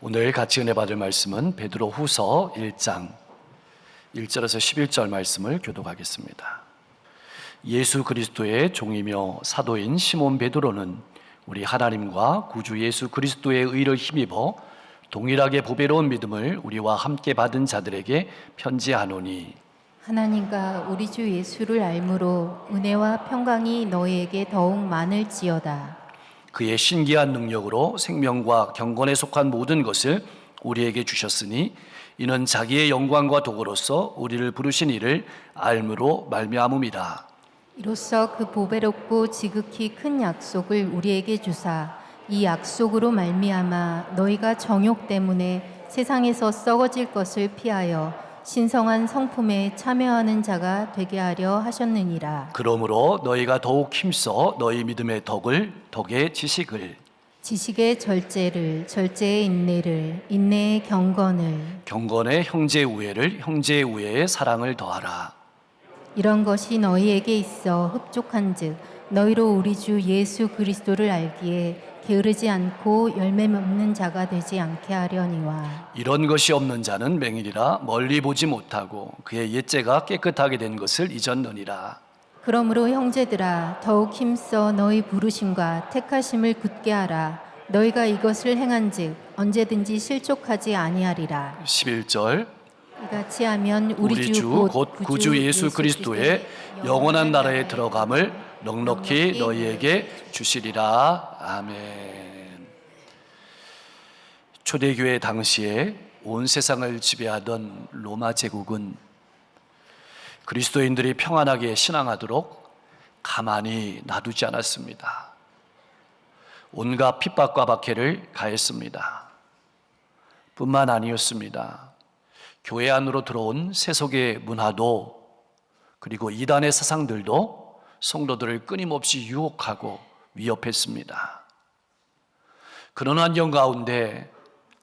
오늘 같이 은혜 받을 말씀은 베드로 후서 1장 1절에서 11절 말씀을 교독하겠습니다. 예수 그리스도의 종이며 사도인 시몬 베드로는 우리 하나님과 구주 예수 그리스도의 의를 힘입어 동일하게 보배로운 믿음을 우리와 함께 받은 자들에게 편지하노니, 하나님과 우리 주 예수를 알므로 은혜와 평강이 너희에게 더욱 많을지어다. 그의 신기한 능력으로 생명과 경건에 속한 모든 것을 우리에게 주셨으니 이는 자기의 영광과 도구로서 우리를 부르신 이를 알므로 말미암음이라. 이로써 그 보배롭고 지극히 큰 약속을 우리에게 주사 이 약속으로 말미암아 너희가 정욕 때문에 세상에서 썩어질 것을 피하여 신성한 성품에 참여하는 자가 되게 하려 하셨느니라. 그러므로 너희가 더욱 힘써 너희 믿음의 덕의 지식을, 지식의 절제를, 절제의 인내를, 인내의 경건을, 경건의 형제 우애를, 형제 우애의 사랑을 더하라. 이런 것이 너희에게 있어 흡족한즉 너희로 우리 주 예수 그리스도를 알기에 게으르지 않고 열매 맺는 자가 되지 않게 하려니와. 이런 것이 없는 자는 맹인이라 멀리 보지 못하고 그의 옛죄가 깨끗하게 된 것을 잊었느니라. 그러므로 형제들아 더욱 힘써 너희 부르심과 택하심을 굳게 하라. 너희가 이것을 행한즉 언제든지 실족하지 아니하리라. 11절 이같이 하면 우리 주 곧 구주 예수 그리스도의 영원한 나라에 들어감을 넉넉히 너희에게 주시리라. 아멘. 초대교회 당시에 온 세상을 지배하던 로마 제국은 그리스도인들이 평안하게 신앙하도록 가만히 놔두지 않았습니다. 온갖 핍박과 박해를 가했습니다. 뿐만 아니었습니다. 교회 안으로 들어온 세속의 문화도, 그리고 이단의 사상들도 성도들을 끊임없이 유혹하고 위협했습니다. 그런 환경 가운데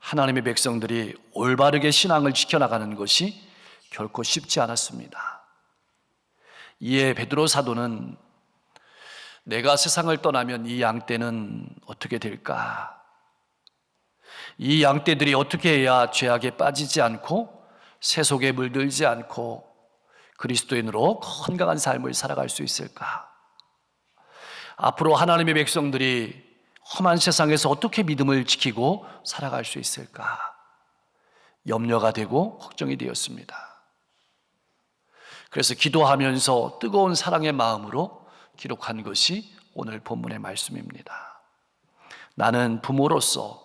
하나님의 백성들이 올바르게 신앙을 지켜나가는 것이 결코 쉽지 않았습니다. 이에 베드로 사도는 내가 세상을 떠나면 이 양떼는 어떻게 될까? 이 양떼들이 어떻게 해야 죄악에 빠지지 않고 세속에 물들지 않고 그리스도인으로 건강한 삶을 살아갈 수 있을까? 앞으로 하나님의 백성들이 험한 세상에서 어떻게 믿음을 지키고 살아갈 수 있을까? 염려가 되고 걱정이 되었습니다. 그래서 기도하면서 뜨거운 사랑의 마음으로 기록한 것이 오늘 본문의 말씀입니다. 나는 부모로서,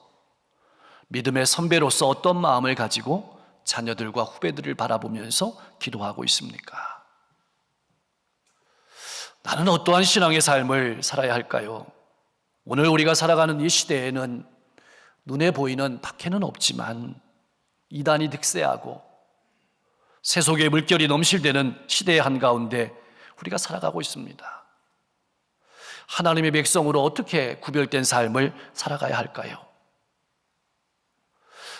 믿음의 선배로서 어떤 마음을 가지고 자녀들과 후배들을 바라보면서 기도하고 있습니까? 나는 어떠한 신앙의 삶을 살아야 할까요? 오늘 우리가 살아가는 이 시대에는 눈에 보이는 박해는 없지만 이단이 득세하고 세속의 물결이 넘실대는 시대의 한가운데 우리가 살아가고 있습니다. 하나님의 백성으로 어떻게 구별된 삶을 살아가야 할까요?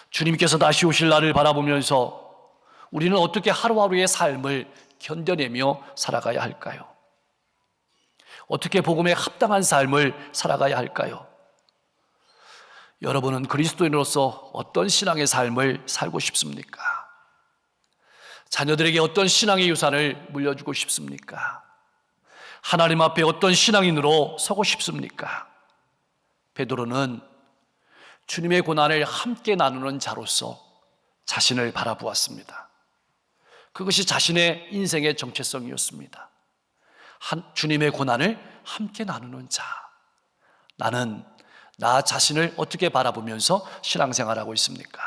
주님께서 다시 오실 날을 바라보면서 우리는 어떻게 하루하루의 삶을 견뎌내며 살아가야 할까요? 어떻게 복음에 합당한 삶을 살아가야 할까요? 여러분은 그리스도인으로서 어떤 신앙의 삶을 살고 싶습니까? 자녀들에게 어떤 신앙의 유산을 물려주고 싶습니까? 하나님 앞에 어떤 신앙인으로 서고 싶습니까? 베드로는 주님의 고난을 함께 나누는 자로서 자신을 바라보았습니다. 그것이 자신의 인생의 정체성이었습니다. 주님의 고난을 함께 나누는 자. 나는 나 자신을 어떻게 바라보면서 신앙생활하고 있습니까?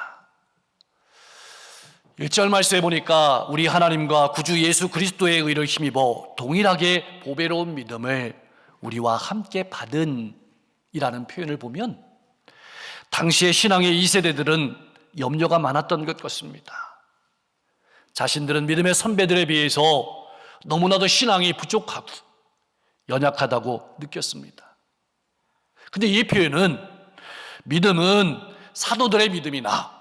1절 말씀에 보니까 우리 하나님과 구주 예수 그리스도의 의를 힘입어 동일하게 보배로운 믿음을 우리와 함께 받은 이라는 표현을 보면 당시의 신앙의 2세대들은 염려가 많았던 것 같습니다. 자신들은 믿음의 선배들에 비해서 너무나도 신앙이 부족하고 연약하다고 느꼈습니다. 근데 이 표현은 믿음은 사도들의 믿음이나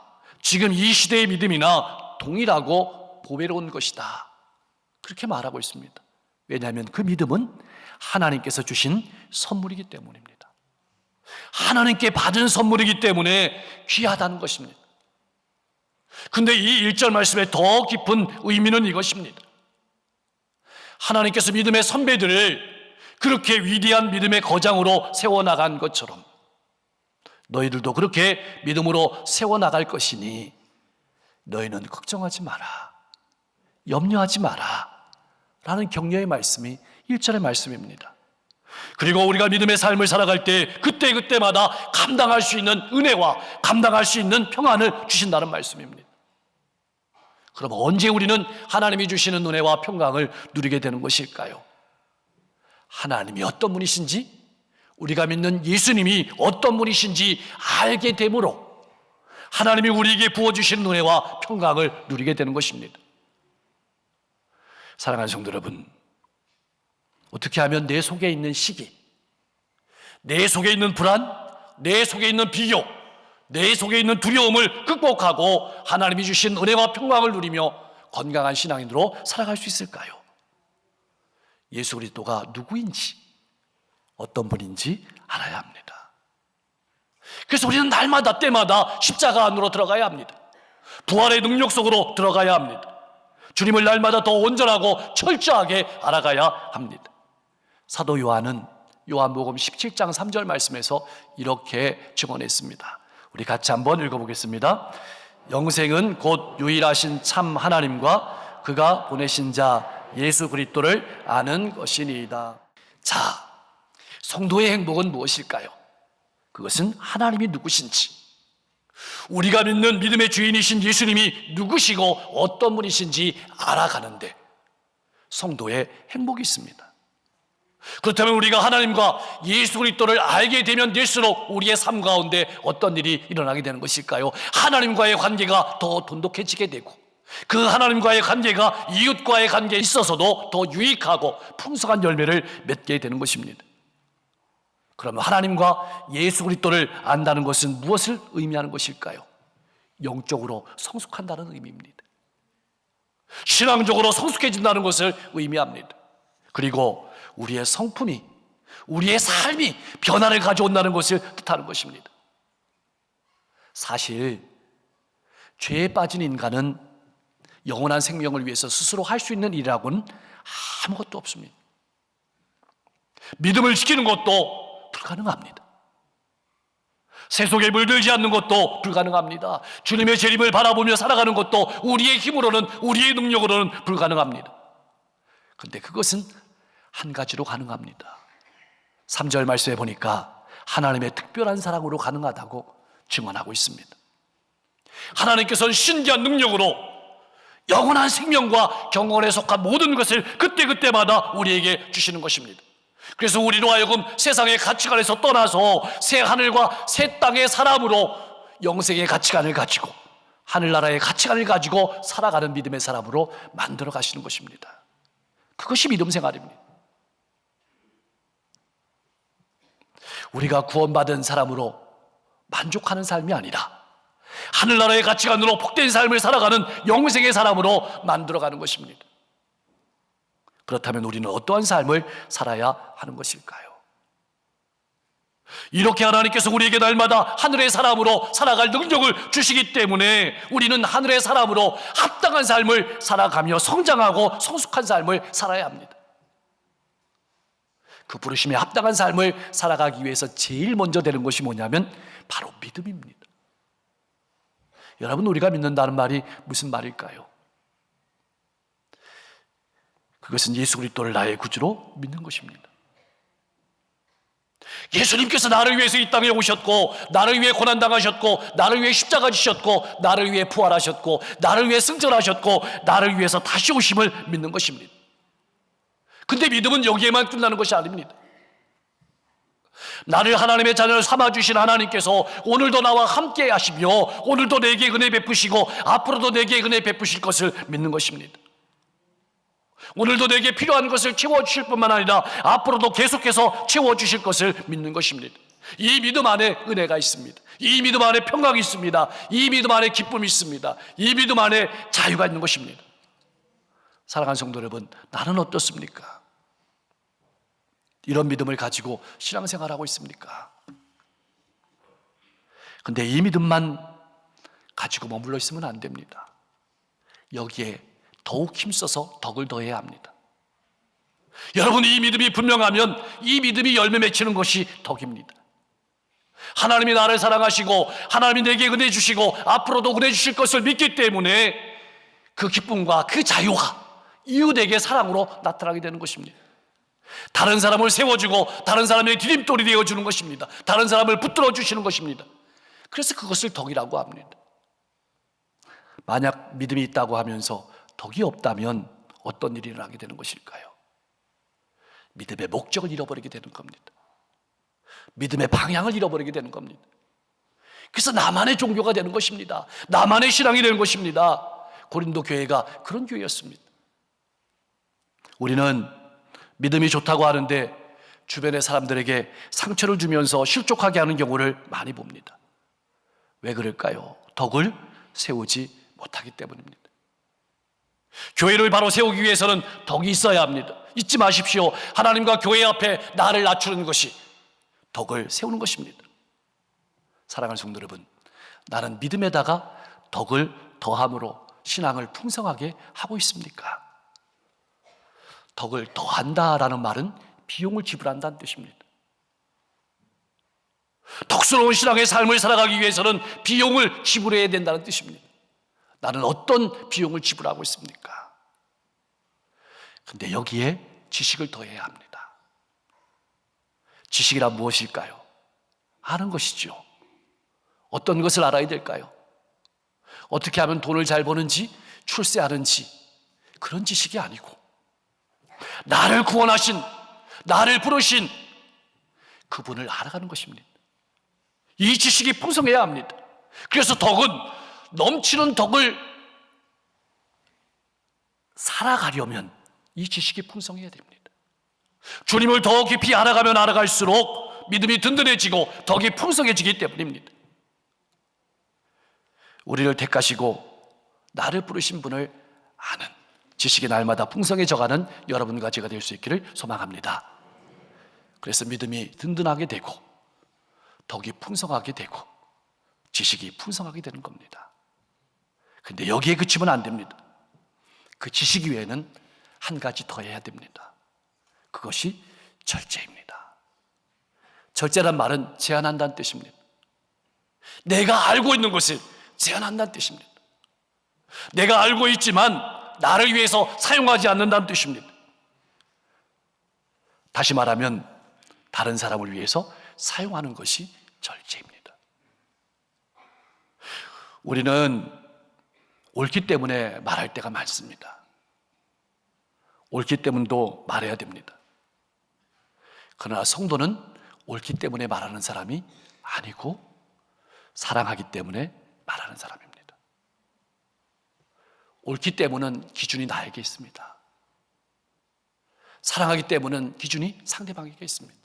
지금 이 시대의 믿음이나 동일하고 보배로운 것이다, 그렇게 말하고 있습니다. 왜냐하면 그 믿음은 하나님께서 주신 선물이기 때문입니다. 하나님께 받은 선물이기 때문에 귀하다는 것입니다. 근데 이 1절 말씀의 더 깊은 의미는 이것입니다. 하나님께서 믿음의 선배들을 그렇게 위대한 믿음의 거장으로 세워나간 것처럼 너희들도 그렇게 믿음으로 세워나갈 것이니 너희는 걱정하지 마라, 염려하지 마라 라는 격려의 말씀이 1절의 말씀입니다. 그리고 우리가 믿음의 삶을 살아갈 때 그때그때마다 감당할 수 있는 은혜와 감당할 수 있는 평안을 주신다는 말씀입니다. 그럼 언제 우리는 하나님이 주시는 은혜와 평강을 누리게 되는 것일까요? 하나님이 어떤 분이신지, 우리가 믿는 예수님이 어떤 분이신지 알게 되므로 하나님이 우리에게 부어주시는 은혜와 평강을 누리게 되는 것입니다. 사랑하는 성도 여러분, 어떻게 하면 내 속에 있는 시기, 내 속에 있는 불안, 내 속에 있는 비교, 내 속에 있는 두려움을 극복하고 하나님이 주신 은혜와 평강을 누리며 건강한 신앙인으로 살아갈 수 있을까요? 예수 그리스도가 누구인지, 어떤 분인지 알아야 합니다. 그래서 우리는 날마다 때마다 십자가 안으로 들어가야 합니다. 부활의 능력 속으로 들어가야 합니다. 주님을 날마다 더 온전하고 철저하게 알아가야 합니다. 사도 요한은 요한복음 17장 3절 말씀에서 이렇게 증언했습니다. 우리 같이 한번 읽어보겠습니다. 영생은 곧 유일하신 참 하나님과 그가 보내신 자 예수 그리스도를 아는 것이니이다. 자, 성도의 행복은 무엇일까요? 그것은 하나님이 누구신지, 우리가 믿는 믿음의 주인이신 예수님이 누구시고 어떤 분이신지 알아가는데 성도의 행복이 있습니다. 그렇다면 우리가 하나님과 예수 그리스도를 알게 되면 될수록 우리의 삶 가운데 어떤 일이 일어나게 되는 것일까요? 하나님과의 관계가 더 돈독해지게 되고 그 하나님과의 관계가 이웃과의 관계에 있어서도 더 유익하고 풍성한 열매를 맺게 되는 것입니다. 그러면 하나님과 예수 그리스도를 안다는 것은 무엇을 의미하는 것일까요? 영적으로 성숙한다는 의미입니다. 신앙적으로 성숙해진다는 것을 의미합니다. 그리고 우리의 성품이, 우리의 삶이 변화를 가져온다는 것을 뜻하는 것입니다. 사실 죄에 빠진 인간은 영원한 생명을 위해서 스스로 할 수 있는 일이라고는 아무것도 없습니다. 믿음을 지키는 것도 불가능합니다. 세속에 물들지 않는 것도 불가능합니다. 주님의 재림을 바라보며 살아가는 것도 우리의 힘으로는, 우리의 능력으로는 불가능합니다. 그런데 그것은 한 가지로 가능합니다. 3절 말씀에 보니까 하나님의 특별한 사랑으로 가능하다고 증언하고 있습니다. 하나님께서는 신기한 능력으로 영원한 생명과 경건에 속한 모든 것을 그때그때마다 우리에게 주시는 것입니다. 그래서 우리로 하여금 세상의 가치관에서 떠나서 새 하늘과 새 땅의 사람으로 영생의 가치관을 가지고 하늘나라의 가치관을 가지고 살아가는 믿음의 사람으로 만들어 가시는 것입니다. 그것이 믿음 생활입니다. 우리가 구원받은 사람으로 만족하는 삶이 아니라 하늘나라의 가치관으로 복된 삶을 살아가는 영생의 사람으로 만들어가는 것입니다. 그렇다면 우리는 어떠한 삶을 살아야 하는 것일까요? 이렇게 하나님께서 우리에게 날마다 하늘의 사람으로 살아갈 능력을 주시기 때문에 우리는 하늘의 사람으로 합당한 삶을 살아가며 성장하고 성숙한 삶을 살아야 합니다. 그 부르심에 합당한 삶을 살아가기 위해서 제일 먼저 되는 것이 뭐냐면 바로 믿음입니다. 여러분, 우리가 믿는다는 말이 무슨 말일까요? 그것은 예수 그리스도를 나의 구주로 믿는 것입니다. 예수님께서 나를 위해서 이 땅에 오셨고 나를 위해 고난당하셨고 나를 위해 십자가 지셨고 나를 위해 부활하셨고 나를 위해 승천하셨고 나를 위해서 다시 오심을 믿는 것입니다. 근데 믿음은 여기에만 끝나는 것이 아닙니다. 나를 하나님의 자녀를 삼아주신 하나님께서 오늘도 나와 함께 하시며 오늘도 내게 은혜 베푸시고 앞으로도 내게 은혜 베푸실 것을 믿는 것입니다. 오늘도 내게 필요한 것을 채워주실 뿐만 아니라 앞으로도 계속해서 채워주실 것을 믿는 것입니다. 이 믿음 안에 은혜가 있습니다. 이 믿음 안에 평강이 있습니다. 이 믿음 안에 기쁨이 있습니다. 이 믿음 안에 자유가 있는 것입니다. 사랑하는 성도 여러분, 나는 어떻습니까? 이런 믿음을 가지고 신앙생활하고 있습니까? 근데 이 믿음만 가지고 머물러 있으면 안 됩니다. 여기에 더욱 힘써서 덕을 더해야 합니다. 여러분, 이 믿음이 분명하면 이 믿음이 열매 맺히는 것이 덕입니다. 하나님이 나를 사랑하시고 하나님이 내게 은혜 주시고 앞으로도 은혜 주실 것을 믿기 때문에 그 기쁨과 그 자유가 이웃에게 사랑으로 나타나게 되는 것입니다. 다른 사람을 세워주고 다른 사람의 디딤돌이 되어주는 것입니다. 다른 사람을 붙들어 주시는 것입니다. 그래서 그것을 덕이라고 합니다. 만약 믿음이 있다고 하면서 덕이 없다면 어떤 일이 일어나게 되는 것일까요? 믿음의 목적을 잃어버리게 되는 겁니다. 믿음의 방향을 잃어버리게 되는 겁니다. 그래서 나만의 종교가 되는 것입니다. 나만의 신앙이 되는 것입니다. 고린도 교회가 그런 교회였습니다. 우리는 믿음이 좋다고 하는데 주변의 사람들에게 상처를 주면서 실족하게 하는 경우를 많이 봅니다. 왜 그럴까요? 덕을 세우지 못하기 때문입니다. 교회를 바로 세우기 위해서는 덕이 있어야 합니다. 잊지 마십시오. 하나님과 교회 앞에 나를 낮추는 것이 덕을 세우는 것입니다. 사랑하는 성도 여러분, 나는 믿음에다가 덕을 더함으로 신앙을 풍성하게 하고 있습니까? 덕을 더한다라는 말은 비용을 지불한다는 뜻입니다. 덕스러운 신앙의 삶을 살아가기 위해서는 비용을 지불해야 된다는 뜻입니다. 나는 어떤 비용을 지불하고 있습니까? 근데 여기에 지식을 더해야 합니다. 지식이란 무엇일까요? 아는 것이죠. 어떤 것을 알아야 될까요? 어떻게 하면 돈을 잘 버는지, 출세하는지, 그런 지식이 아니고 나를 구원하신, 나를 부르신 그분을 알아가는 것입니다. 이 지식이 풍성해야 합니다. 그래서 덕은, 넘치는 덕을 살아가려면 이 지식이 풍성해야 됩니다. 주님을 더 깊이 알아가면 알아갈수록 믿음이 든든해지고 덕이 풍성해지기 때문입니다. 우리를 택하시고 나를 부르신 분을 아는 지식이 날마다 풍성해져가는 여러분과 제가 될 수 있기를 소망합니다. 그래서 믿음이 든든하게 되고 덕이 풍성하게 되고 지식이 풍성하게 되는 겁니다. 근데 여기에 그치면 안 됩니다. 그 지식 외에는 한 가지 더 해야 됩니다. 그것이 절제입니다. 절제란 말은 제한한다는 뜻입니다. 내가 알고 있는 것을 제한한다는 뜻입니다. 내가 알고 있지만 나를 위해서 사용하지 않는다는 뜻입니다. 다시 말하면 다른 사람을 위해서 사용하는 것이 절제입니다. 우리는 옳기 때문에 말할 때가 많습니다. 옳기 때문도 말해야 됩니다. 그러나 성도는 옳기 때문에 말하는 사람이 아니고 사랑하기 때문에 말하는 사람입니다. 옳기 때문은 기준이 나에게 있습니다. 사랑하기 때문은 기준이 상대방에게 있습니다.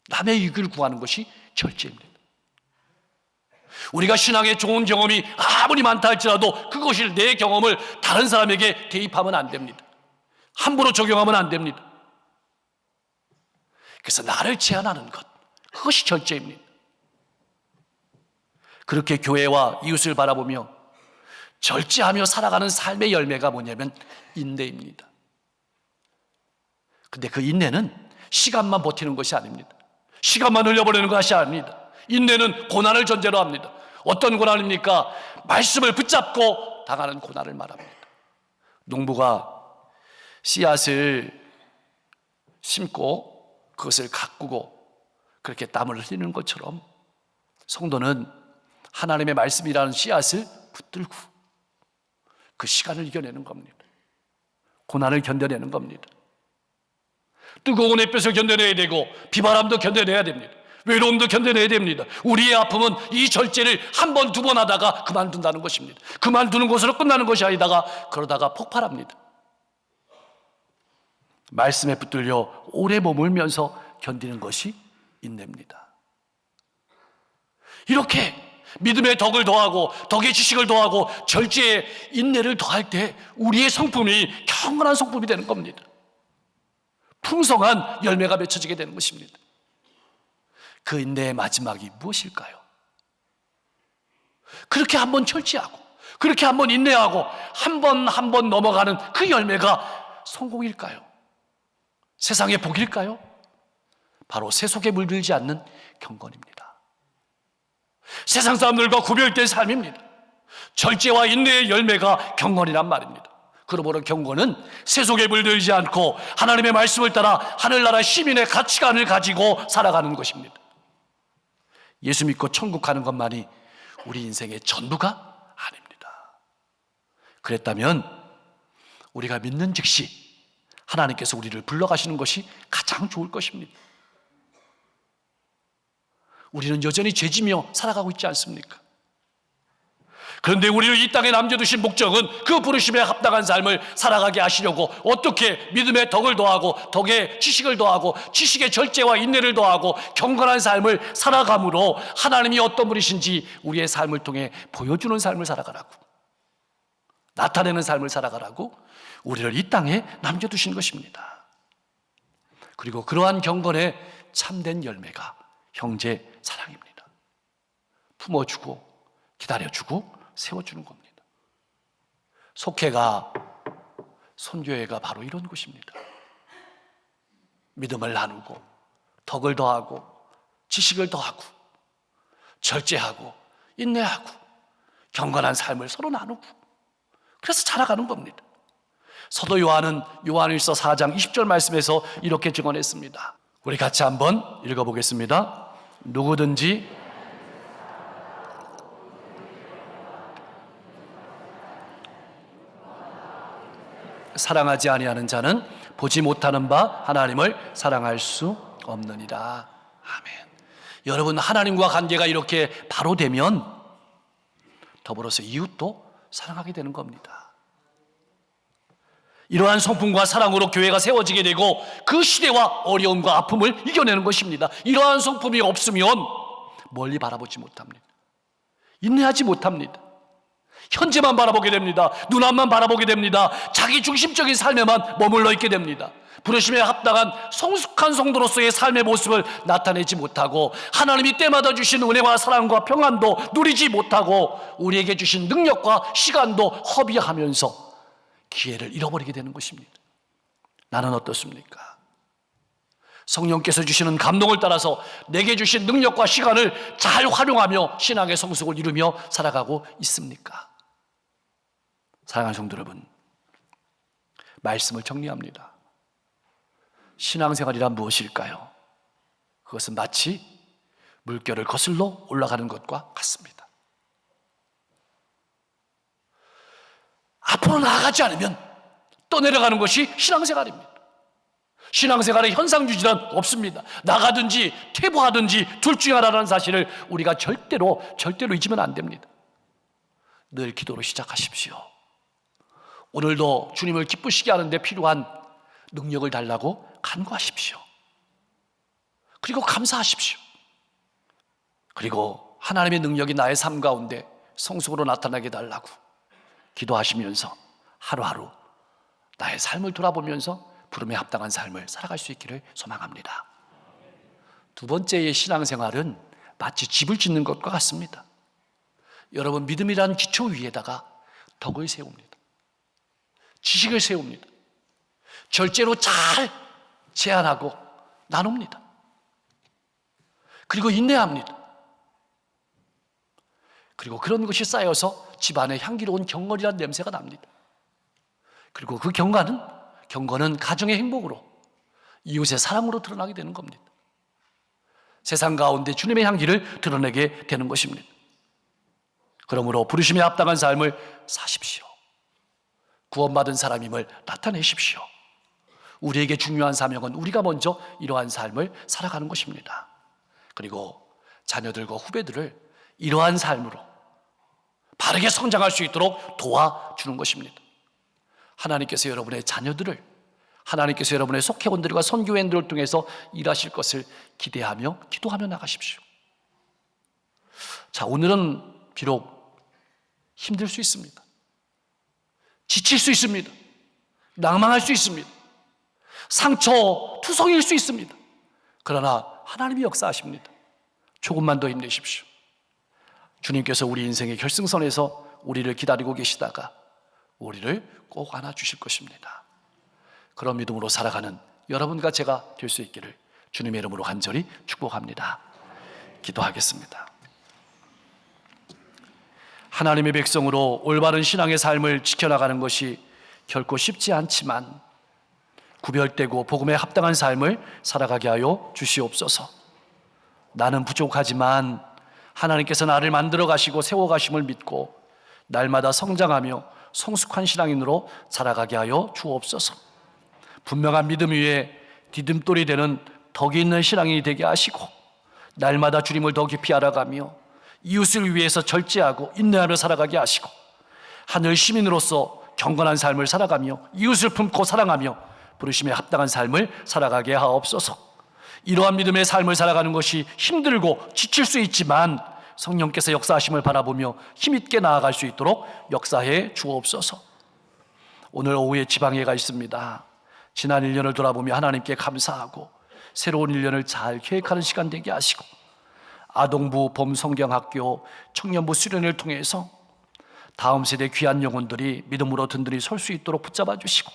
남의 이익을 구하는 것이 절제입니다. 우리가 신앙에 좋은 경험이 아무리 많다 할지라도 그것이 내 경험을 다른 사람에게 대입하면 안 됩니다. 함부로 적용하면 안 됩니다. 그래서 나를 제한하는 것, 그것이 절제입니다. 그렇게 교회와 이웃을 바라보며 절제하며 살아가는 삶의 열매가 뭐냐면 인내입니다. 근데 그 인내는 시간만 버티는 것이 아닙니다. 시간만 흘려버리는 것이 아닙니다. 인내는 고난을 전제로 합니다. 어떤 고난입니까? 말씀을 붙잡고 당하는 고난을 말합니다. 농부가 씨앗을 심고 그것을 가꾸고 그렇게 땀을 흘리는 것처럼 성도는 하나님의 말씀이라는 씨앗을 붙들고 그 시간을 이겨내는 겁니다. 고난을 견뎌내는 겁니다. 뜨거운 햇볕을 견뎌내야 되고 비바람도 견뎌내야 됩니다. 외로움도 견뎌내야 됩니다. 우리의 아픔은 이 절제를 한 번, 두 번 하다가 그만둔다는 것입니다. 그만두는 것으로 끝나는 것이 아니다가 그러다가 폭발합니다. 말씀에 붙들려 오래 머물면서 견디는 것이 인내입니다. 이렇게 믿음의 덕을 더하고 덕의 지식을 더하고 절제의 인내를 더할 때 우리의 성품이 경건한 성품이 되는 겁니다. 풍성한 열매가 맺혀지게 되는 것입니다. 그 인내의 마지막이 무엇일까요? 그렇게 한번 철저하고, 그렇게 한번 인내하고, 한 번 넘어가는 그 열매가 성공일까요? 세상의 복일까요? 바로 세속에 물들지 않는 경건입니다. 세상 사람들과 구별된 삶입니다. 절제와 인내의 열매가 경건이란 말입니다. 그러므로 경건은 세속에 물들지 않고 하나님의 말씀을 따라 하늘나라 시민의 가치관을 가지고 살아가는 것입니다. 예수 믿고 천국 가는 것만이 우리 인생의 전부가 아닙니다. 그랬다면 우리가 믿는 즉시 하나님께서 우리를 불러가시는 것이 가장 좋을 것입니다. 우리는 여전히 죄지며 살아가고 있지 않습니까? 그런데 우리를 이 땅에 남겨두신 목적은 그 부르심에 합당한 삶을 살아가게 하시려고 어떻게 믿음의 덕을 더하고 덕의 지식을 더하고 지식의 절제와 인내를 더하고 경건한 삶을 살아감으로 하나님이 어떤 분이신지 우리의 삶을 통해 보여주는 삶을 살아가라고, 나타내는 삶을 살아가라고 우리를 이 땅에 남겨두신 것입니다. 그리고 그러한 경건의 참된 열매가 형제 사랑입니다. 품어주고 기다려주고 세워주는 겁니다. 속회가, 선교회가 바로 이런 곳입니다. 믿음을 나누고 덕을 더하고 지식을 더하고 절제하고 인내하고 경건한 삶을 서로 나누고, 그래서 자라가는 겁니다. 사도 요한은 요한일서 4장 20절 말씀에서 이렇게 증언했습니다. 우리 같이 한번 읽어보겠습니다. 누구든지 사랑하지 아니하는 자는 보지 못하는 바 하나님을 사랑할 수 없느니라. 아멘. 여러분, 하나님과 관계가 이렇게 바로 되면 더불어서 이웃도 사랑하게 되는 겁니다. 이러한 성품과 사랑으로 교회가 세워지게 되고 그 시대와 어려움과 아픔을 이겨내는 것입니다. 이러한 성품이 없으면 멀리 바라보지 못합니다. 인내하지 못합니다. 현재만 바라보게 됩니다. 눈앞만 바라보게 됩니다. 자기 중심적인 삶에만 머물러 있게 됩니다. 부르심에 합당한 성숙한 성도로서의 삶의 모습을 나타내지 못하고 하나님이 때마다 주신 은혜와 사랑과 평안도 누리지 못하고 우리에게 주신 능력과 시간도 허비하면서 기회를 잃어버리게 되는 것입니다. 나는 어떻습니까? 성령께서 주시는 감동을 따라서 내게 주신 능력과 시간을 잘 활용하며 신앙의 성숙을 이루며 살아가고 있습니까? 사랑하는 성도 여러분, 말씀을 정리합니다. 신앙생활이란 무엇일까요? 그것은 마치 물결을 거슬러 올라가는 것과 같습니다. 앞으로 나아가지 않으면 떠내려가는 것이 신앙생활입니다. 신앙생활의 현상유지는 없습니다. 나가든지 퇴보하든지 둘 중에 하나라는 사실을 우리가 절대로 잊으면 안 됩니다. 늘 기도로 시작하십시오. 오늘도 주님을 기쁘시게 하는데 필요한 능력을 달라고 간구하십시오. 그리고 감사하십시오. 그리고 하나님의 능력이 나의 삶 가운데 성숙으로 나타나게 달라고 기도하시면서 하루하루 나의 삶을 돌아보면서 부름에 합당한 삶을 살아갈 수 있기를 소망합니다. 두 번째의 신앙생활은 마치 집을 짓는 것과 같습니다. 여러분, 믿음이라는 기초 위에다가 덕을 세웁니다. 지식을 세웁니다. 절제로 잘 제안하고 나눕니다. 그리고 인내합니다. 그리고 그런 것이 쌓여서 집안에 향기로운 경건이라는 냄새가 납니다. 그리고 그 경건은 가정의 행복으로, 이웃의 사랑으로 드러나게 되는 겁니다. 세상 가운데 주님의 향기를 드러내게 되는 것입니다. 그러므로 부르심에 합당한 삶을 사십시오. 구원받은 사람임을 나타내십시오. 우리에게 중요한 사명은 우리가 먼저 이러한 삶을 살아가는 것입니다. 그리고 자녀들과 후배들을 이러한 삶으로 바르게 성장할 수 있도록 도와주는 것입니다. 하나님께서 여러분의 자녀들을, 하나님께서 여러분의 속회원들과 선교회원들을 통해서 일하실 것을 기대하며 기도하며 나가십시오. 자, 오늘은 비록 힘들 수 있습니다. 지칠 수 있습니다. 낭망할 수 있습니다. 상처투성일 수 있습니다. 그러나 하나님이 역사하십니다. 조금만 더 힘내십시오. 주님께서 우리 인생의 결승선에서 우리를 기다리고 계시다가 우리를 꼭 안아주실 것입니다. 그런 믿음으로 살아가는 여러분과 제가 될 수 있기를 주님의 이름으로 간절히 축복합니다. 기도하겠습니다. 하나님의 백성으로 올바른 신앙의 삶을 지켜나가는 것이 결코 쉽지 않지만 구별되고 복음에 합당한 삶을 살아가게 하여 주시옵소서. 나는 부족하지만 하나님께서 나를 만들어 가시고 세워 가심을 믿고 날마다 성장하며 성숙한 신앙인으로 살아가게 하여 주옵소서. 분명한 믿음 위에 디딤돌이 되는 덕이 있는 신앙인이 되게 하시고 날마다 주님을 더 깊이 알아가며 이웃을 위해서 절제하고 인내하며 살아가게 하시고 하늘 시민으로서 경건한 삶을 살아가며 이웃을 품고 사랑하며 부르심에 합당한 삶을 살아가게 하옵소서. 이러한 믿음의 삶을 살아가는 것이 힘들고 지칠 수 있지만 성령께서 역사하심을 바라보며 힘있게 나아갈 수 있도록 역사해 주옵소서. 오늘 오후에 지방회가 있습니다. 지난 1년을 돌아보며 하나님께 감사하고 새로운 1년을 잘 계획하는 시간 되게 하시고 아동부 봄성경학교 청년부 수련을 통해서 다음 세대 귀한 영혼들이 믿음으로 든든히 설 수 있도록 붙잡아 주시고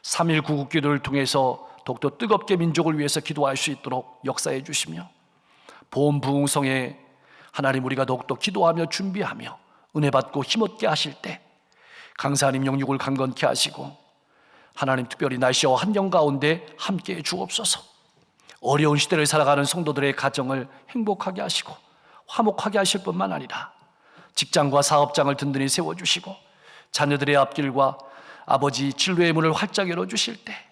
3.1 구국기도를 통해서 더욱더 뜨겁게 민족을 위해서 기도할 수 있도록 역사해 주시며 보험 부흥성에 하나님 우리가 더욱더 기도하며 준비하며 은혜 받고 힘없게 하실 때 강사님 영육을 강건케 하시고 하나님 특별히 날씨와 환경 가운데 함께해 주옵소서. 어려운 시대를 살아가는 성도들의 가정을 행복하게 하시고 화목하게 하실 뿐만 아니라 직장과 사업장을 든든히 세워주시고 자녀들의 앞길과 아버지 진로의 문을 활짝 열어주실 때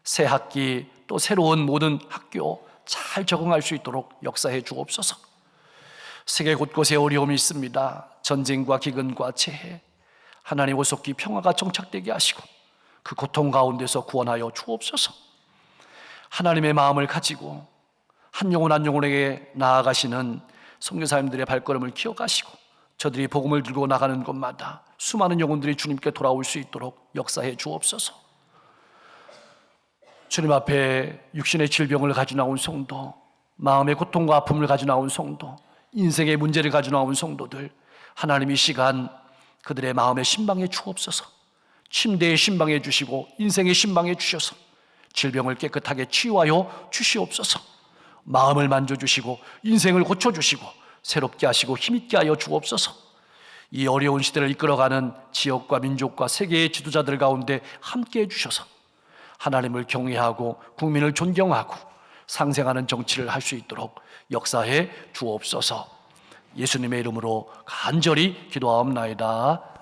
새 학기 또 새로운 모든 학교 잘 적응할 수 있도록 역사해 주옵소서. 세계 곳곳에 어려움이 있습니다. 전쟁과 기근과 재해 하나님 오속기 평화가 정착되게 하시고 그 고통 가운데서 구원하여 주옵소서. 하나님의 마음을 가지고 한 영혼 한 영혼에게 나아가시는 선교사님들의 발걸음을 기억하시고 저들이 복음을 들고 나가는 곳마다 수많은 영혼들이 주님께 돌아올 수 있도록 역사해 주옵소서. 주님 앞에 육신의 질병을 가지고 나온 성도, 마음의 고통과 아픔을 가지고 나온 성도, 인생의 문제를 가지고 나온 성도들 하나님 이 시간 그들의 마음의 신방해 주옵소서. 침대에 신방해 주시고 인생의 신방해 주셔서 질병을 깨끗하게 치유하여 주시옵소서. 마음을 만져주시고 인생을 고쳐주시고 새롭게 하시고 힘있게 하여 주옵소서. 이 어려운 시대를 이끌어가는 지역과 민족과 세계의 지도자들 가운데 함께해 주셔서 하나님을 경외하고 국민을 존경하고 상생하는 정치를 할 수 있도록 역사해 주옵소서. 예수님의 이름으로 간절히 기도하옵나이다.